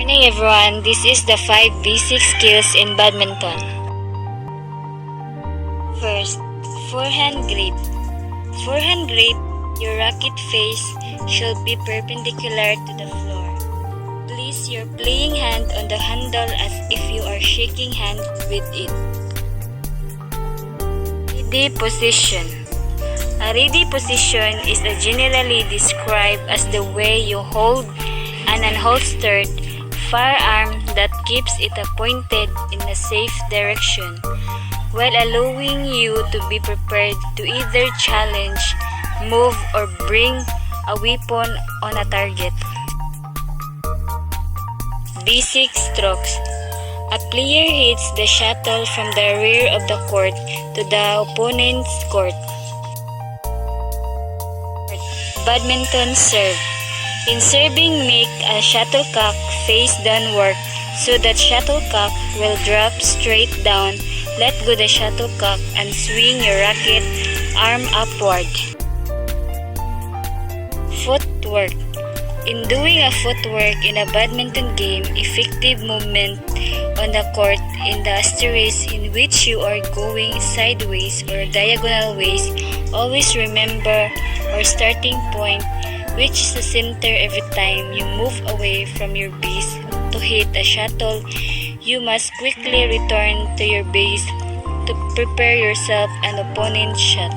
Morning everyone, this is the 5 basic skills in badminton. First, forehand grip. Forehand grip, your racket face should be perpendicular to the floor. Place your playing hand on the handle as if you are shaking hands with it. Ready position. A ready position is generally described as the way you hold an unholstered firearm that keeps it pointed in a safe direction, while allowing you to be prepared to either challenge, move, or bring a weapon on a target. Basic strokes. A player hits the shuttle from the rear of the court to the opponent's court. Badminton serve. In serving, make a shuttlecock face downward so that shuttlecock will drop straight down. Let go the shuttlecock and swing your racket arm upward. Footwork. In doing a footwork in a badminton game, effective movement on the court in the stairways in which you are going sideways or diagonal ways, always remember our starting point, which is the center. Every time you move away from your base to hit a shuttle, you must quickly return to your base to prepare yourself an opponent's shot.